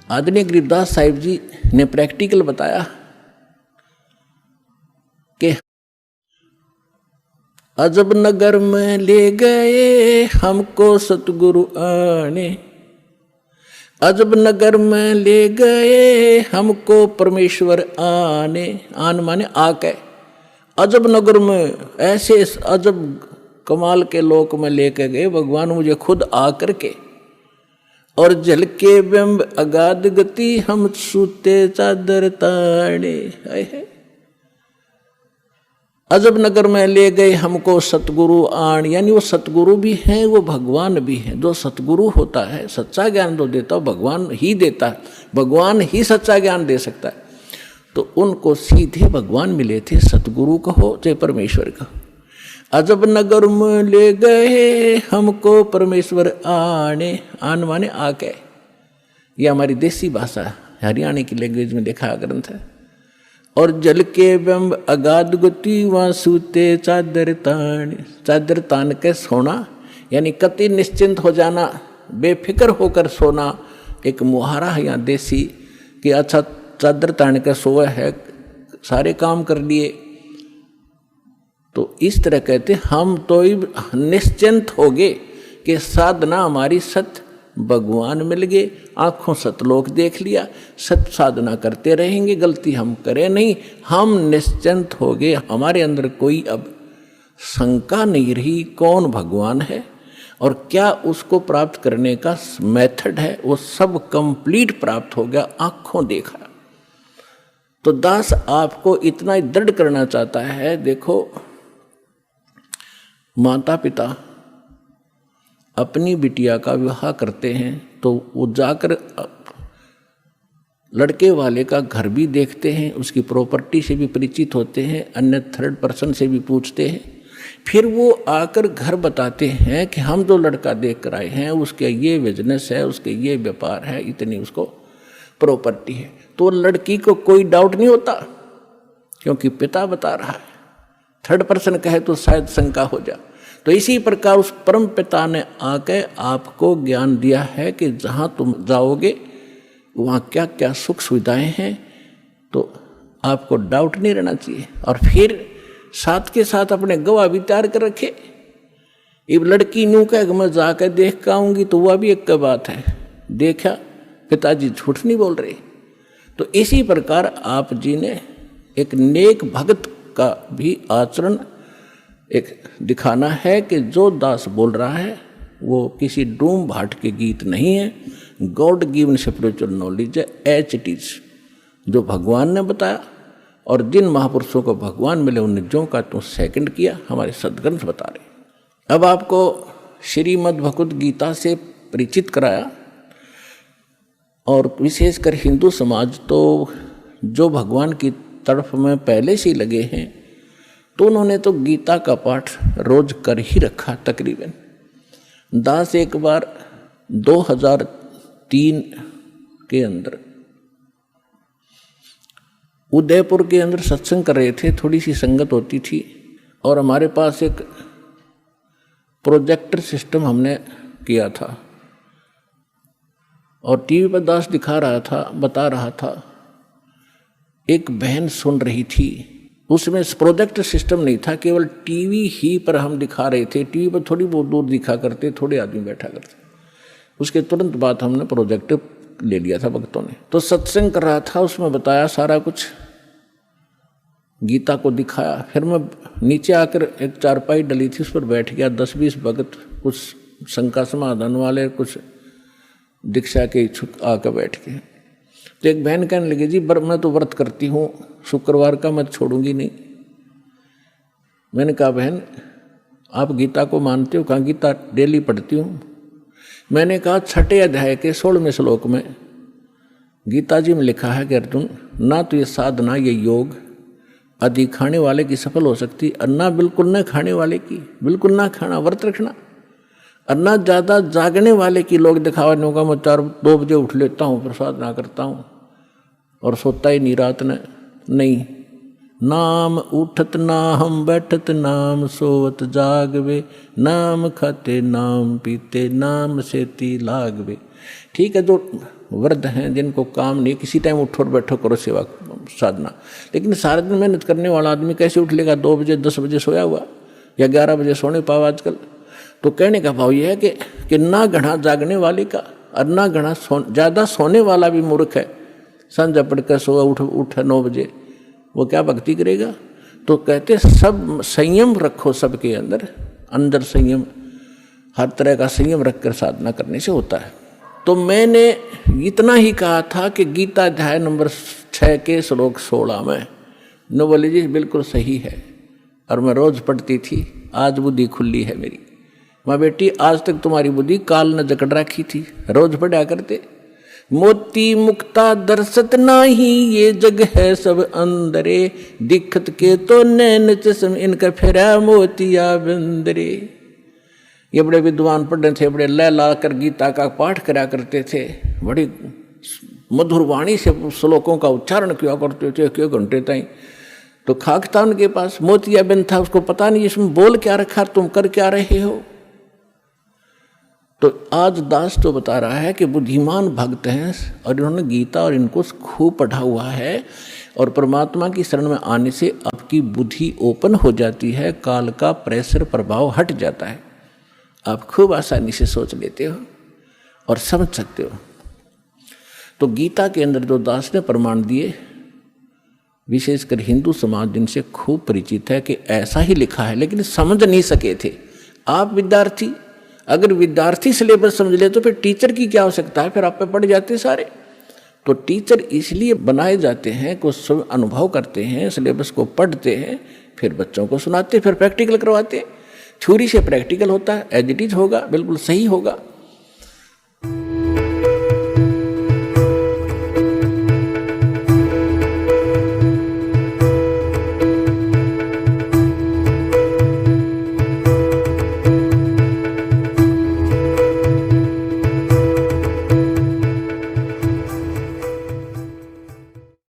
आदरणीय गरीबदास साहिब जी ने प्रैक्टिकल बताया कि अजब नगर में ले गए हमको सतगुरु आने, अजब नगर में ले गए हमको परमेश्वर आने। आन माने आके, अजब नगर में ऐसे अजब कमाल के लोक में लेके गए भगवान मुझे खुद आकर के। और झलके बिंब अगाध गति हम सूते चादर ताड़े। अजब नगर में ले गए हमको सतगुरु आण, यानी वो सतगुरु भी हैं वो भगवान भी हैं। जो सतगुरु होता है सच्चा ज्ञान जो देता है भगवान ही देता है, भगवान ही सच्चा ज्ञान दे सकता है। तो उनको सीधे भगवान मिले थे, सतगुरु कहो चाहे परमेश्वर कहो। अजब नगर में ले गए हमको परमेश्वर आने, आन माने आके। ये हमारी देसी भाषा हरियाणा की लैंग्वेज में देखा ग्रंथ है। और जल के बिंब अगाध गति वहाँ सूते चादर तान, चादर तान के सोना यानी कति निश्चिंत हो जाना, बेफिक्र होकर सोना। एक मुहारा है यहाँ देसी कि अच्छा चादर तान के सोए है, सारे काम कर लिए। तो इस तरह कहते हम तो निश्चिंत हो गए कि साधना हमारी सत्य भगवान मिल गए, आँखों सतलोक देख लिया, सत साधना करते रहेंगे, गलती हम करें नहीं, हम निश्चिंत हो गए। हमारे अंदर कोई अब शंका नहीं रही कौन भगवान है और क्या उसको प्राप्त करने का मेथड है, वो सब कंप्लीट प्राप्त हो गया, आँखों देखा। तो दास आपको इतना ही दृढ़ करना चाहता है। देखो माता पिता अपनी बिटिया का विवाह करते हैं तो वो जाकर लड़के वाले का घर भी देखते हैं, उसकी प्रॉपर्टी से भी परिचित होते हैं, अन्य थर्ड पर्सन से भी पूछते हैं। फिर वो आकर घर बताते हैं कि हम जो लड़का देख कर आए हैं उसके ये बिजनेस है, उसके ये व्यापार है, इतनी उसको प्रॉपर्टी है। तो लड़की को कोई डाउट नहीं होता क्योंकि पिता बता रहा है। थर्ड पर्सन कहे तो शायद शंका हो जाए। तो इसी प्रकार उस परम पिता ने आके आपको ज्ञान दिया है कि जहाँ तुम जाओगे वहाँ क्या क्या सुख सुविधाएं हैं, तो आपको डाउट नहीं रहना चाहिए। और फिर साथ के साथ अपने गवाह भी तैयार कर रखे। अब लड़की न्यू कह मैं जाकर देख कर आऊँगी तो वह भी एक बात है, देखा पिताजी झूठ नहीं बोल रहे। तो इसी प्रकार आप जी ने एक नेक भक्त का भी आचरण एक दिखाना है कि जो दास बोल रहा है वो किसी डूम भाट के गीत नहीं है, गॉड गिवन स्पिरिचुअल नॉलेज है, एच इट इज जो भगवान ने बताया। और जिन महापुरुषों को भगवान मिले उनने जो का तो सेकंड किया, हमारे सदग्रंथ बता रहे। अब आपको श्रीमद् भगवद गीता से परिचित कराया। और विशेषकर हिंदू समाज तो जो भगवान की तरफ में पहले से ही लगे हैं तो उन्होंने तो गीता का पाठ रोज कर ही रखा तकरीबन। दास एक बार 2003 के अंदर उदयपुर के अंदर सत्संग कर रहे थे, थोड़ी सी संगत होती थी और हमारे पास एक प्रोजेक्टर सिस्टम हमने किया था और टीवी पर दास दिखा रहा था, बता रहा था। एक बहन सुन रही थी, उसमें प्रोजेक्टर सिस्टम नहीं था, केवल टीवी ही पर हम दिखा रहे थे। टीवी पर थोड़ी बहुत दूर दिखा करते, थोड़े आदमी बैठा करते। उसके तुरंत बाद हमने प्रोजेक्टर ले लिया था भक्तों ने। तो सत्संग कर रहा था, उसमें बताया सारा कुछ, गीता को दिखाया। फिर मैं नीचे आकर एक चारपाई डली थी उस पर बैठ गया। 10-20 भगत, कुछ शंका समाधान वाले, कुछ दीक्षा के इच्छुक आकर बैठ गए। तो एक बहन कहने लगी जी मैं तो व्रत करती हूँ, शुक्रवार का मैं छोड़ूंगी नहीं। मैंने कहा बहन आप गीता को मानते हो? कहा गीता डेली पढ़ती हूँ। मैंने कहा 6 अध्याय के 16वें श्लोक में गीता जी में लिखा है कि अर्जुन ना तो ये साधना ये योग अधिक खाने वाले की सफल हो सकती, और ना बिल्कुल न खाने वाले की, बिल्कुल ना खाना व्रत रखना, और ना ज़्यादा जागने वाले की। लोग दिखावा नहीं होगा मैं 4-2 बजे उठ लेता हूँ, प्रसाद ना करता हूँ और सोता ही नहीं रात ने, नहीं। नाम उठत ना हम बैठत नाम सोवत जागवे, नाम खाते नाम पीते नाम सेती लागवे। ठीक है, जो वृद्ध हैं जिनको काम नहीं, किसी टाइम उठो और बैठो करो सेवा साधना। लेकिन सारा दिन मेहनत करने वाला आदमी कैसे उठ लेगा? 2 बजे 10 बजे सोया हुआ या 11 बजे सोने पाओ आजकल। तो कहने का भाव यह है कि ना घना जागने वाले का और ना घना ज़्यादा सोने वाला भी मूर्ख है। संध्या पढ़कर सोया उठ 9 बजे, वो क्या भक्ति करेगा? तो कहते सब संयम रखो, सबके अंदर संयम, हर तरह का संयम रखकर साधना करने से होता है। तो मैंने इतना ही कहा था कि गीता अध्याय नंबर 6 के श्लोक 16 में न बोले जी बिल्कुल सही है, और मैं रोज़ पढ़ती थी। आज बुद्धि खुली है मेरी। माँ बेटी आज तक तुम्हारी बुद्धि काल न जकड़ रखी थी, रोज़ पढ़ा करते। मोती मुक्ता दर्शत नाही, ये जग है सब अंदरे, दिखत के तो नैन चश्म, इनका फेरा मोतिया बंदरे। ये बड़े विद्वान पढ़े थे, बड़े लय ला कर गीता का पाठ करा करते थे, बड़ी मधुर वाणी से श्लोकों का उच्चारण किया करते थे क्यों घंटे ताई। तो खाक था उनके पास, मोतिया बिन था, उसको पता नहीं इसमें बोल क्या रखा, तुम कर क्या रहे हो। तो आज दास तो बता रहा है कि बुद्धिमान भक्त हैं और इन्होंने गीता और इनको खूब पढ़ा हुआ है, और परमात्मा की शरण में आने से आपकी बुद्धि ओपन हो जाती है, काल का प्रेशर प्रभाव हट जाता है, आप खूब आसानी से सोच लेते हो और समझ सकते हो। तो गीता के अंदर जो दास ने प्रमाण दिए, विशेषकर हिंदू समाज जिनसे खूब परिचित है कि ऐसा ही लिखा है, लेकिन समझ नहीं सके थे। आप विद्यार्थी, अगर विद्यार्थी सिलेबस समझ ले तो फिर टीचर की क्या आवश्यकता है, फिर आप पे पढ़ जाते सारे। तो टीचर इसलिए बनाए जाते हैं कि सब अनुभव करते हैं, सिलेबस को पढ़ते हैं, फिर बच्चों को सुनाते, फिर प्रैक्टिकल करवाते हैं। थ्योरी से प्रैक्टिकल होता है, एज इट इज होगा, बिल्कुल सही होगा।